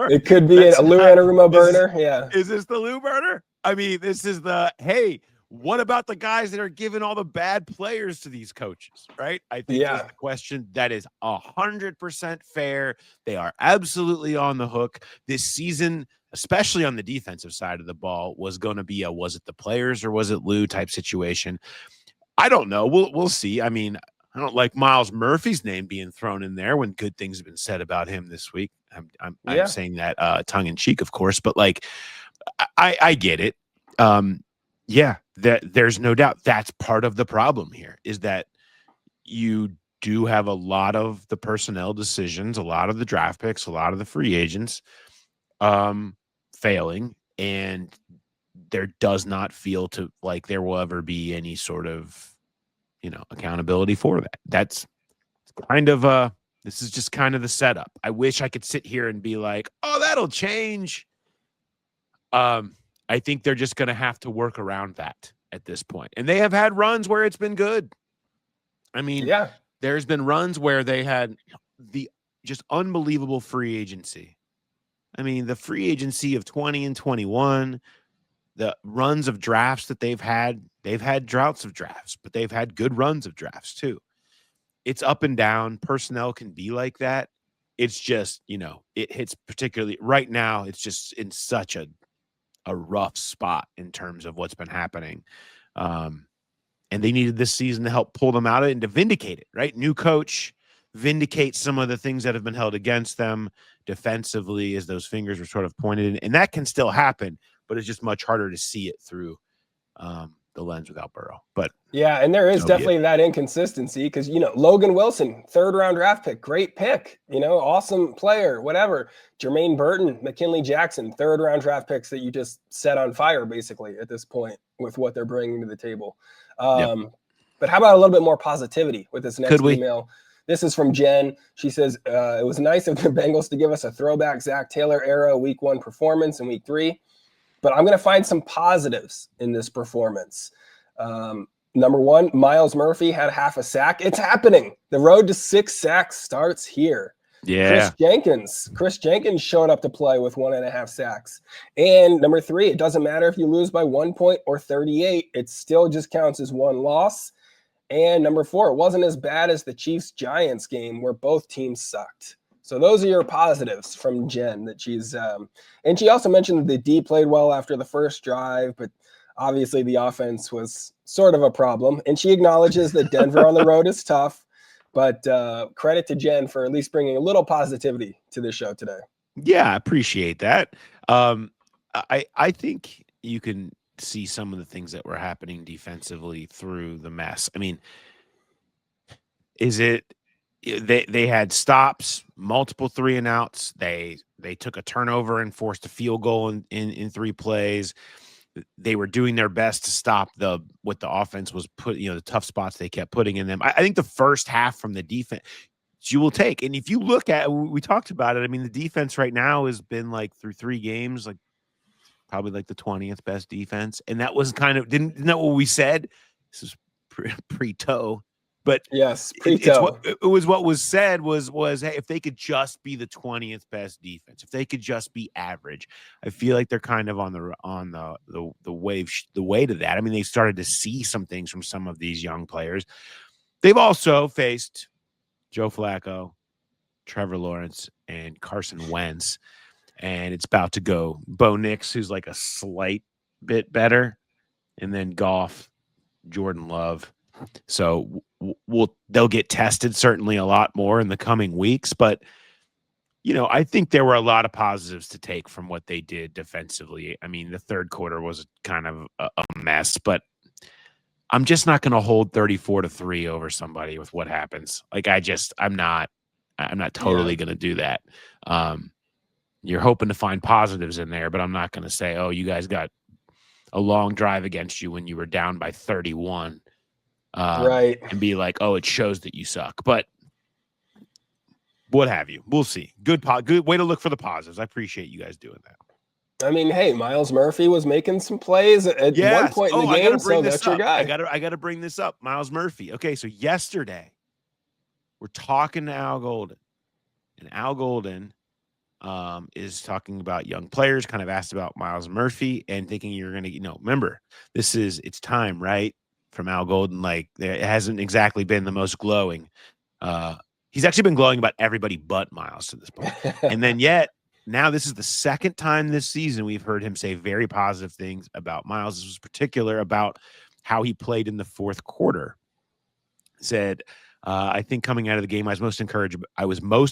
It could be a Lou Anarumo burner. Is this the Lou burner? I mean, this is hey, what about the guys that are giving all the bad players to these coaches, right? I think that's the question. That is 100% fair. They are absolutely on the hook. This season, especially on the defensive side of the ball, was going to be was it the players or was it Lou type situation? I don't know. We'll see. I mean, I don't like Myles Murphy's name being thrown in there when good things have been said about him this week. I'm saying that tongue in cheek, of course, but like, I get it. There's no doubt that's part of the problem here is that you do have a lot of the personnel decisions, a lot of the draft picks, a lot of the free agents failing, and there does not feel to like there will ever be any sort of, accountability for that. That's kind of this is just kind of the setup. I wish I could sit here and be like, oh, that'll change. I think they're just going to have to work around that at this point. And they have had runs where it's been good. I mean, there's been runs where they had the just unbelievable free agency. I mean, the free agency of 20 and 21, the runs of drafts that they've had droughts of drafts, but they've had good runs of drafts too. It's up and down. Personnel can be like that. It's just, it hits particularly right now. It's just in such a rough spot in terms of what's been happening. And they needed this season to help pull them out of it and to vindicate it, right? New coach, vindicate some of the things that have been held against them defensively as those fingers were sort of pointed in. And that can still happen, but it's just much harder to see it through the lens without Burrow. But yeah, and there is so be it. definitely that inconsistency because, Logan Wilson, 3rd-round draft pick, great pick, awesome player, whatever. Jermaine Burton, McKinley Jackson, 3rd-round draft picks that you just set on fire basically at this point with what they're bringing to the table. But how about a little bit more positivity with this next email? This is from Jen. She says, it was nice of the Bengals to give us a throwback Zach Taylor era week 1 performance in week 3, but I'm going to find some positives in this performance. Number 1, Myles Murphy had half a sack. It's happening. The road to 6 sacks starts here. Yeah. Chris Jenkins showed up to play with 1.5 sacks. And number 3, it doesn't matter if you lose by 1 point or 38. It still just counts as 1 loss. And number 4, it wasn't as bad as the Chiefs-Giants game where both teams sucked. So those are your positives from Jen that she's and she also mentioned that the D played well after the first drive, but obviously the offense was sort of a problem. And she acknowledges that Denver on the road is tough, but credit to Jen for at least bringing a little positivity to the show today. Yeah, I appreciate that. I think you can see some of the things that were happening defensively through the mess. I mean, they had stops, multiple 3-and-outs. They took a turnover and forced a field goal in 3 plays. They were doing their best to stop what the offense was the tough spots they kept putting in them. I think the first half from the defense you will take. And if you look at, we talked about it. I mean, the defense right now has been like through 3 games, like probably like the 20th best defense. And that was kind of, didn't that what we said? This is pre-toe. But yes, it was what was said was hey, if they could just be the 20th best defense, if they could just be average, I feel like they're kind of on the way to that. I mean, they started to see some things from some of these young players. They've also faced Joe Flacco, Trevor Lawrence, and Carson Wentz, and it's about to go Bo Nix, who's like a slight bit better, and then Goff, Jordan Love. So they'll get tested certainly a lot more in the coming weeks, but I think there were a lot of positives to take from what they did defensively. I mean, the third quarter was kind of a mess, but I'm just not going to hold 34-3 over somebody with what happens. Like I'm not totally going to do that. You're hoping to find positives in there, but I'm not going to say, oh, you guys got a long drive against you when you were down by 31. Right. And be like, oh, it shows that you suck. But what have you? We'll see. Good way to look for the positives. I appreciate you guys doing that. I mean, hey, Myles Murphy was making some plays at one point in the game, so that's your guy. I gotta bring this up. Myles Murphy. Okay, so yesterday we're talking to Al Golden, and Al Golden is talking about young players, kind of asked about Myles Murphy, and thinking you're gonna, remember, it's time, right? From Al Golden, like it hasn't exactly been the most glowing. He's actually been glowing about everybody but Myles to this point. And then yet now this is the second time this season we've heard him say very positive things about Myles. This was particular about how he played in the fourth quarter. Said, I think coming out of the game, I was most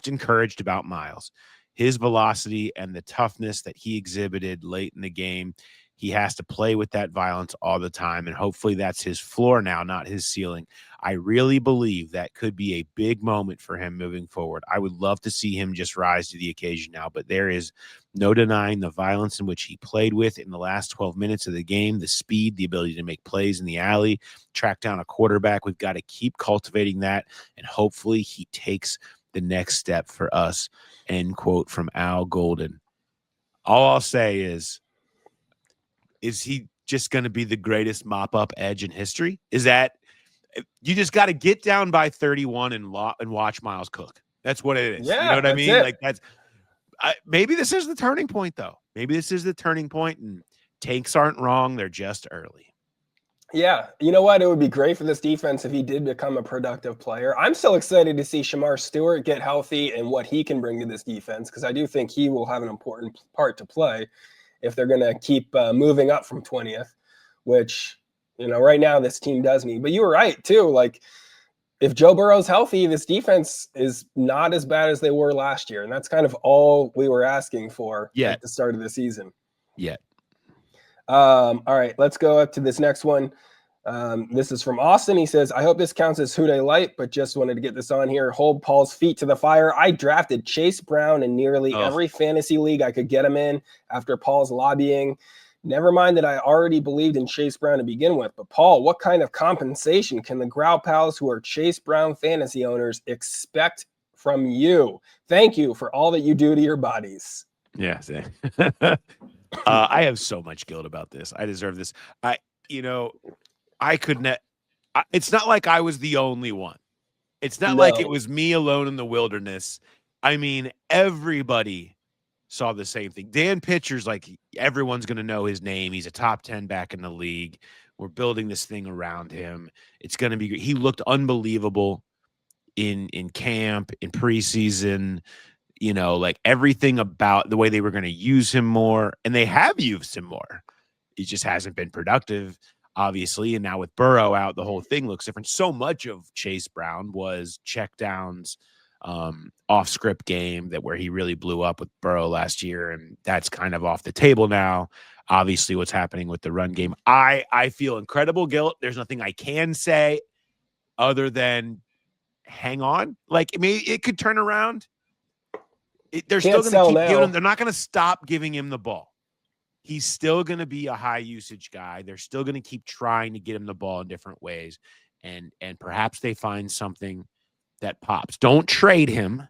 encouraged about Myles, his velocity and the toughness that he exhibited late in the game. He has to play with that violence all the time, and hopefully that's his floor now, not his ceiling. I really believe that could be a big moment for him moving forward. I would love to see him just rise to the occasion now, but there is no denying the violence in which he played with in the last 12 minutes of the game, the speed, the ability to make plays in the alley, track down a quarterback. We've got to keep cultivating that, and hopefully he takes the next step for us, end quote from Al Golden. All I'll say is he just going to be the greatest mop-up edge in history? Is that you just got to get down by 31 and watch Myles cook? That's what it is. Yeah, you know what I mean? It. Like maybe this is the turning point, though. Maybe this is the turning point, and tanks aren't wrong. They're just early. Yeah. You know what? It would be great for this defense if he did become a productive player. I'm still excited to see Shamar Stewart get healthy and what he can bring to this defense, because I do think he will have an important part to play if they're going to keep moving up from 20th, which, right now this team does need. But you were right, too. Like, if Joe Burrow's healthy, this defense is not as bad as they were last year. And that's kind of all we were asking for at the start of the season. Yeah. All right, let's go up to this next one. This is from Austin. He says, I hope this counts as Dey Light, but just wanted to get this on here. Hold Paul's feet to the fire. I drafted Chase Brown in nearly every fantasy league I could get him in after Paul's lobbying. Never mind that I already believed in Chase Brown to begin with. But Paul, what kind of compensation can the Growl Pals who are Chase Brown fantasy owners expect from you? Thank you for all that you do to your bodies. Yeah. I have so much guilt about this. I deserve this. I could not. It's not like I was the only one. It's not like it was me alone in the wilderness. I mean, everybody saw the same thing. Dan Pitcher's like, everyone's going to know his name. He's a top 10 back in the league. We're building this thing around him. It's going to be great. He looked unbelievable in camp, in preseason, like everything about the way they were going to use him more, and they have used him more. He just hasn't been productive, obviously. And now with Burrow out, the whole thing looks different. So much of Chase Brown was checkdowns, off script game where he really blew up with Burrow last year. And that's kind of off the table now. Obviously what's happening with the run game. I feel incredible guilt. There's nothing I can say other than hang on. Like, I mean, it could turn around. They're still going to keep giving him. They're not going to stop giving him the ball. He's still going to be a high usage guy. They're still going to keep trying to get him the ball in different ways. And perhaps they find something that pops. Don't trade him.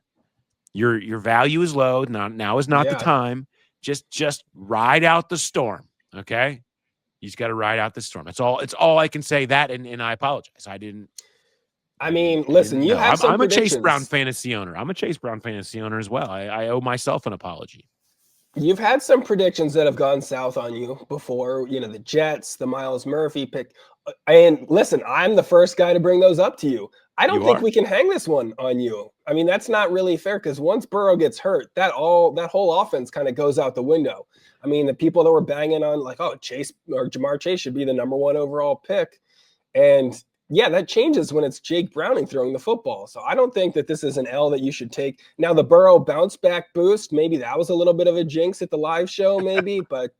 Your value is low. Now is not the time. Just ride out the storm. Okay. You just got to ride out the storm. It's all I can say. That and I apologize. Listen, you have some I'm a predictions. Chase Brown fantasy owner. I'm a Chase Brown fantasy owner as well. I owe myself an apology. You've had some predictions that have gone south on you before, the Jets, the Myles Murphy pick. And listen, I'm the first guy to bring those up to you. I don't think we can hang this one on you. I mean, that's not really fair because once Burrow gets hurt, that whole offense kind of goes out the window. I mean, the people that were banging on like, oh, Chase or Jamar Chase should be the number 1 overall pick. And yeah, that changes when it's Jake Browning throwing the football. So I don't think that this is an L that you should take. Now, the Burrow bounce back boost, maybe that was a little bit of a jinx at the live show, maybe. But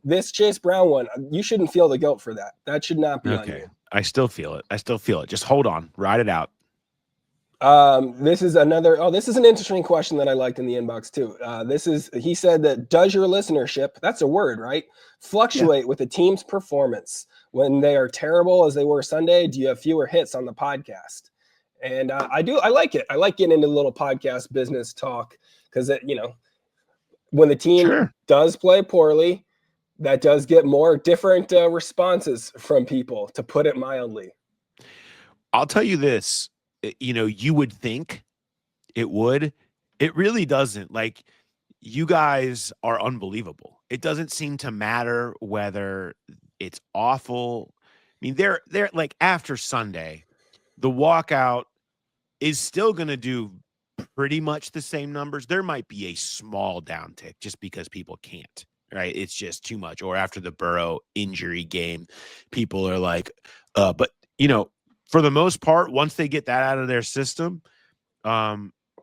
this Chase Brown one, you shouldn't feel the guilt for that. That should not be on you. I still feel it. Just hold on. Ride it out. This is an interesting question that I liked in the inbox too. He said that does your listenership, that's a word, right, fluctuate with the team's performance? When they are terrible as they were Sunday, do you have fewer hits on the podcast? And I like it. I like getting into a little podcast business talk because when the team does play poorly, that does get more different responses from people, to put it mildly. I'll tell you this. You would think it would. It really doesn't. Like, you guys are unbelievable. It doesn't seem to matter whether it's awful. I mean, they're like, after Sunday, the walkout is still going to do pretty much the same numbers. There might be a small downtick just because people can't, right? It's just too much. Or after the Burrow injury game, people are like, but for the most part, once they get that out of their system,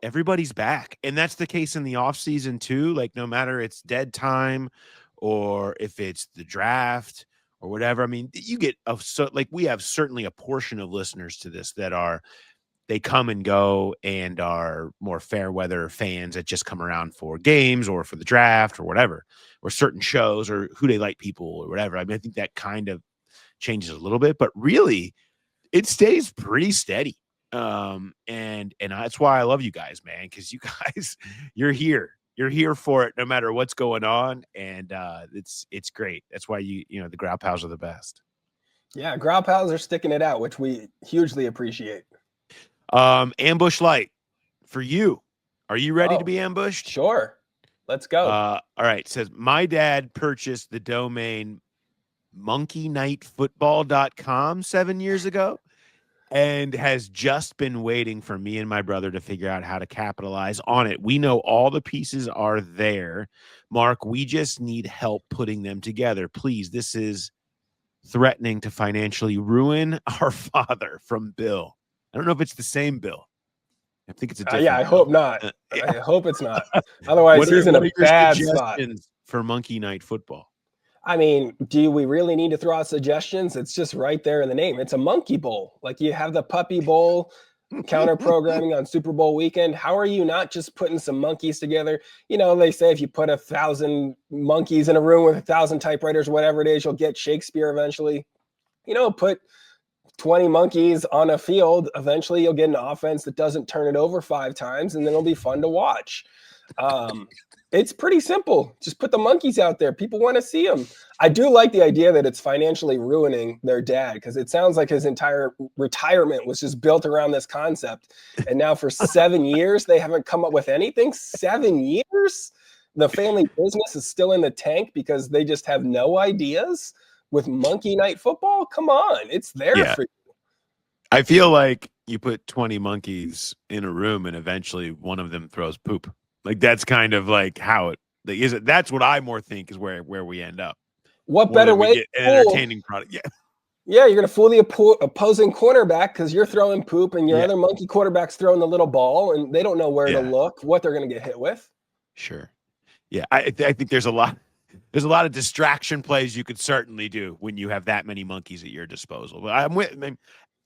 everybody's back. And that's the case in the offseason too. Like, no matter it's dead time or if it's the draft or whatever. I mean, you get we have certainly a portion of listeners to this that they come and go and are more fair weather fans that just come around for games or for the draft or whatever, or certain shows or Dey Light people or whatever. I mean, I think that kind of changes a little bit, but really it stays pretty steady. And that's why I love you guys, man, because you guys, you're here for it no matter what's going on. And it's great. That's why the Growl Pals are the best. Yeah, Growl Pals are sticking it out, which we hugely appreciate. Ambush Light for you. Are you ready to be ambushed? Sure. Let's go. All right. It says, my dad purchased the domain monkeynightfootball.com 7 years ago and has just been waiting for me and my brother to figure out how to capitalize on it. We know all the pieces are there. Mark, we just need help putting them together. Please, this is threatening to financially ruin our father, from Bill. I don't know if it's the same Bill. I think it's a different I Bill. hope not. I hope it's not. Otherwise, he's in a bad spot. For Monkey Night Football? I mean, do we really need to throw out suggestions? It's just right there in the name. It's a monkey bowl. Like you have the puppy bowl counter programming on Super Bowl weekend. How are you not just putting some monkeys together? You know, they say if you put 1,000 monkeys in a room with 1,000 typewriters, whatever it is, you'll get Shakespeare eventually. You know, put 20 monkeys on a field. Eventually you'll get an offense that doesn't turn it over 5 times, and then it'll be fun to watch. It's pretty simple. Just put the monkeys out there. People want to see them. I do like the idea that it's financially ruining their dad, because it sounds like his entire retirement was just built around this concept. And now for 7 years, they haven't come up with anything. 7 years? The family business is still in the tank because they just have no ideas with Monkey Night Football? Come on. It's there for you. I feel like you put 20 monkeys in a room and eventually one of them throws poop. Like that's kind of like how it is. That's what I more think is where we end up. What better way? Get an entertaining product? Yeah, you're gonna fool the opposing cornerback because you're throwing poop and your other monkey quarterback's throwing the little ball, and they don't know where to look, what they're gonna get hit with. Sure. Yeah, I think there's a lot of distraction plays you could certainly do when you have that many monkeys at your disposal. But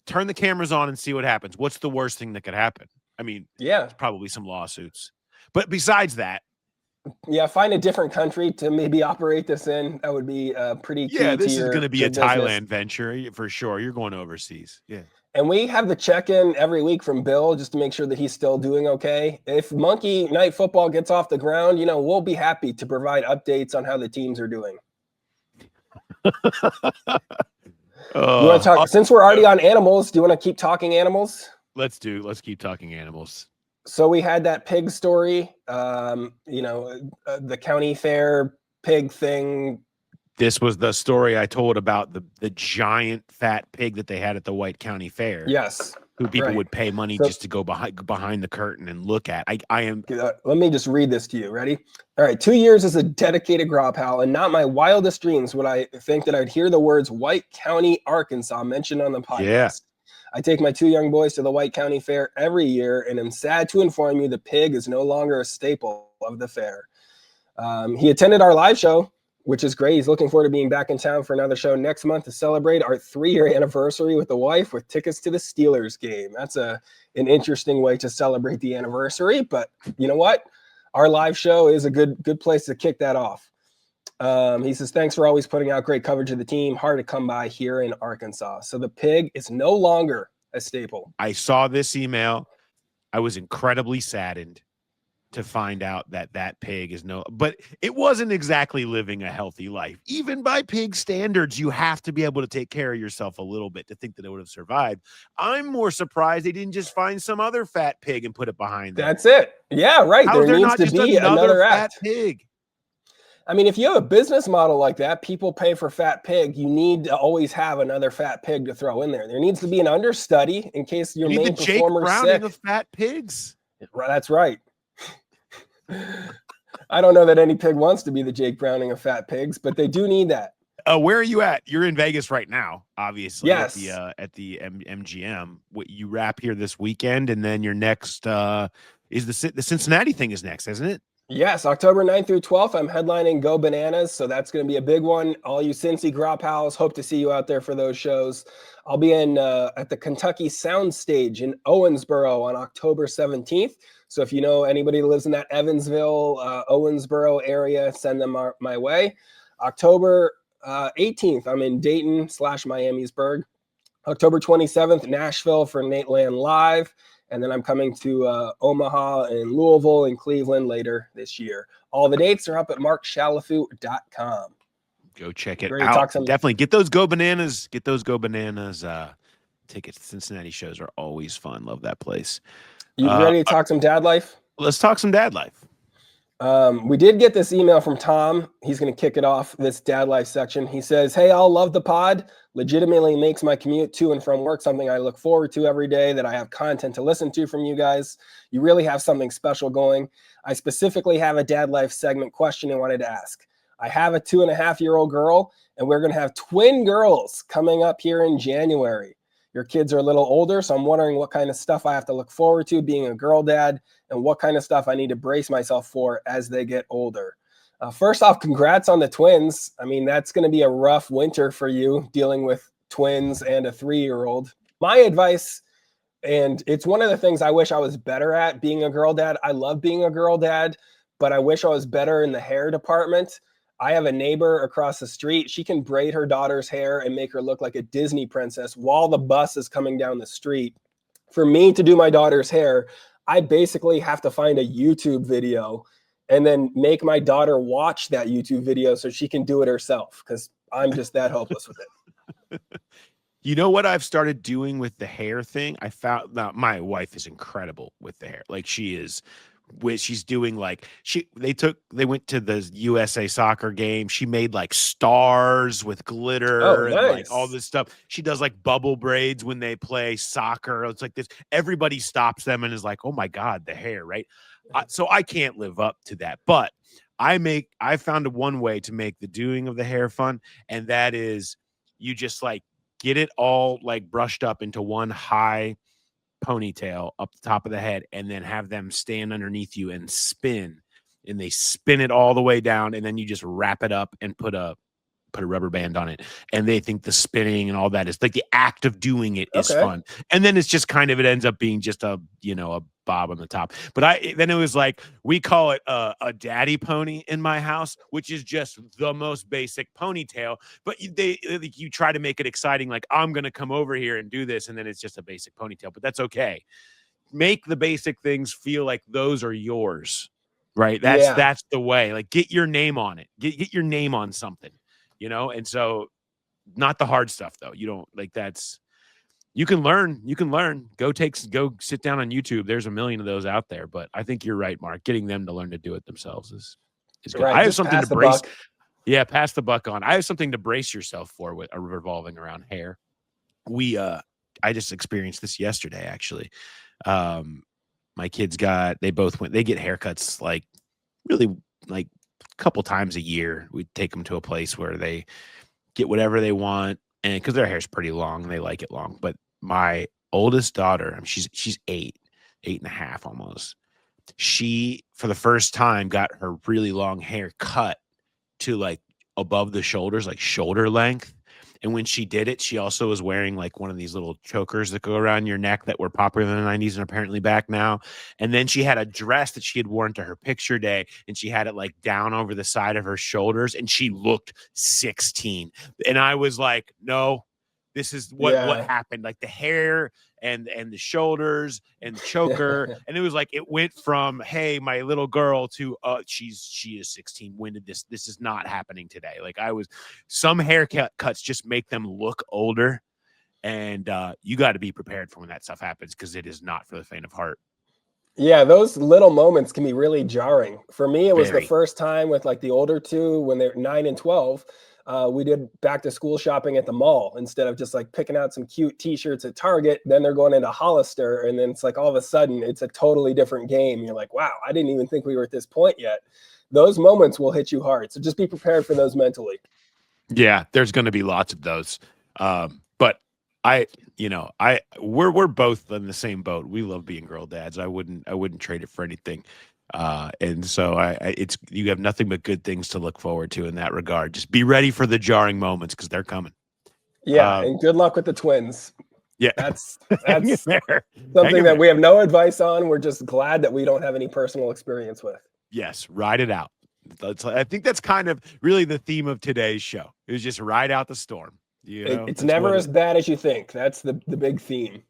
turn the cameras on and see what happens. What's the worst thing that could happen? I mean, there's probably some lawsuits. But besides that, find a different country to maybe operate this in. That would be pretty key. Yeah, this is going to be a business. Thailand venture for sure. You're going overseas. Yeah. And we have the check-in every week from Bill just to make sure that he's still doing okay. If Monkey Night Football gets off the ground, we'll be happy to provide updates on how the teams are doing. You want to talk? Since we're already on animals, do you want to keep talking animals? Let's keep talking animals. So we had that pig story, the county fair pig thing. This was the story I told about the giant fat pig that they had at the White County Fair. Yes. Who people would pay money just to go behind the curtain and look at. I am. Let me just read this to you. Ready? All right. 2 years as a dedicated Gropal, and not my wildest dreams would I think that I'd hear the words White County, Arkansas mentioned on the podcast. Yeah. I take my 2 young boys to the White County Fair every year, and I'm sad to inform you the pig is no longer a staple of the fair. He attended our live show, which is great. He's looking forward to being back in town for another show next month to celebrate our 3-year anniversary with the wife with tickets to the Steelers game. That's an interesting way to celebrate the anniversary, but you know what? Our live show is a good place to kick that off. He says, thanks for always putting out great coverage of the team. Hard to come by here in Arkansas. So the pig is no longer a staple. I saw this email. I was incredibly saddened to find out that pig is but it wasn't exactly living a healthy life. Even by pig standards, you have to be able to take care of yourself a little bit to think that it would have survived. I'm more surprised they didn't just find some other fat pig and put it behind them. That's it. Yeah, right. How there needs to be another fat pig. I mean, if you have a business model like that, people pay for fat pig. You need to always have another fat pig to throw in there. There needs to be an understudy in case your main performer is sick. Jake Browning of fat pigs. That's right. I don't know that any pig wants to be the Jake Browning of fat pigs, but they do need that. Where are you at? You're in Vegas right now, obviously. Yes. At the MGM. You wrap here this weekend, and then your next is the Cincinnati thing is next, isn't it? Yes, October 9th through 12th, I'm headlining Go Bananas, so that's going to be a big one. All you Cincy Grop Pals, hope to see you out there for those shows. I'll be at the Kentucky Soundstage in Owensboro on October 17th. So if you know anybody that lives in that Evansville, Owensboro area, send them my way. October 18th, I'm in Dayton/Miamisburg. October 27th, Nashville for Nate Land Live. And then I'm coming to Omaha and Louisville and Cleveland later this year. All the dates are up at markshalafu.com. Go check it out. Definitely get those Go Bananas. Get those Go Bananas tickets. Cincinnati shows are always fun. Love that place. You ready to talk some dad life? Let's talk some dad life. We did get this email from Tom. He's going to kick it off, this dad life section. He says, hey, I'll love the pod. Legitimately makes my commute to and from work something I look forward to every day, that I have content to listen to from you guys. You really have something special going. I specifically have a dad life segment question I wanted to ask. I have a 2.5-year-old girl, and we're going to have twin girls coming up here in January. Your kids are a little older, so I'm wondering what kind of stuff I have to look forward to being a girl dad, and what kind of stuff I need to brace myself for as they get older. First off, congrats on the twins. I mean, that's going to be a rough winter for you dealing with twins and a 3-year-old. My advice, and it's one of the things I wish I was better at, being a girl dad. I love being a girl dad, but I wish I was better in the hair department. I have a neighbor across the street. She can braid her daughter's hair and make her look like a Disney princess while the bus is coming down the street. For me to do my daughter's hair, I basically have to find a YouTube video and then make my daughter watch that YouTube video so she can do it herself, because I'm just that hopeless with it. You know what I've started doing with the hair thing? I found now my wife is incredible with the hair. Like she's doing like they went to the USA soccer game. She made like stars with glitter and like all this stuff. She does like bubble braids when they play soccer. It's like this. Everybody stops them and is like, "Oh my God, the hair!" Right? So I can't live up to that, but I found one way to make the doing of the hair fun, and that is you just like get it all like brushed up into one high ponytail up the top of the head, and then have them stand underneath you and spin, and they spin it all the way down, and then you just wrap it up and put a rubber band on it, and they think the spinning and all that is like the act of doing it is fun. And then it's just kind of, it ends up being just a bob on the top. But then it was like, we call it a daddy pony in my house, which is just the most basic ponytail, but you try to make it exciting, like I'm gonna come over here and do this, and then it's just a basic ponytail. But that's okay. Make the basic things feel like those are yours, right? That's the way. Like, get your name on it. Get your name on something. And so not the hard stuff though. You don't like that's, you can learn, go sit down on YouTube. There's a million of those out there, but I think you're right, Mark. Getting them to learn to do it themselves is good. Right. I have something to brace. Yeah. Pass the buck on. I have something to brace yourself for with a revolving around hair. I just experienced this yesterday, actually. My kids they get haircuts like really like couple times a year. We take them to a place where they get whatever they want, and because their hair's pretty long, they like it long. But my oldest daughter, I mean, she's 8.5 almost. She, for the first time, got her really long hair cut to like above the shoulders, like shoulder length. And when she did it, she also was wearing like one of these little chokers that go around your neck that were popular in the 90s and apparently back now. And then she had a dress that she had worn to her picture day, and she had it like down over the side of her shoulders, and she looked 16. And I was like, no, this is what happened. Like the hair and the shoulders and the choker. And it was like, it went from, hey, my little girl, to she is 16. When did this is not happening today. Like some haircuts just make them look older, and you got to be prepared for when that stuff happens, because it is not for the faint of heart. Yeah, those little moments can be really jarring. For me, it was the first time with like the older two, when they're 9 and 12. We did back to school shopping at the mall instead of just like picking out some cute t-shirts at Target. Then they're going into Hollister, and then it's like all of a sudden it's a totally different game. You're like, wow, I didn't even think we were at this point yet. Those moments will hit you hard. So just be prepared for those mentally. Yeah, there's going to be lots of those. But we're both in the same boat. We love being girl dads. I wouldn't trade it for anything. And so you have nothing but good things to look forward to in that regard. Just be ready for the jarring moments, because they're coming. Yeah. And good luck with the twins. Yeah. That's something that we have no advice on. We're just glad that we don't have any personal experience with. Yes. Ride it out. I think that's kind of really the theme of today's show, is just ride out the storm. It's never as bad as you think. That's the big theme.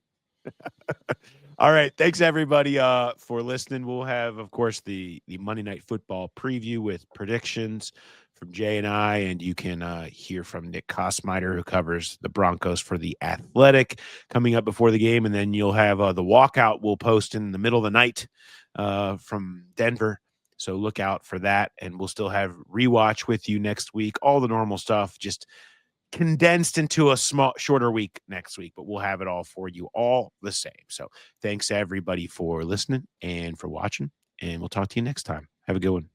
All right. Thanks, everybody, for listening. We'll have, of course, the Monday Night Football preview with predictions from Jay and I, and you can hear from Nick Kosmider, who covers the Broncos for The Athletic, coming up before the game. And then you'll have the walkout we'll post in the middle of the night from Denver. So look out for that. And we'll still have rewatch with you next week. All the normal stuff, just condensed into a shorter week next week, but we'll have it all for you all the same. So thanks everybody for listening and for watching, and we'll talk to you next time. Have a good one.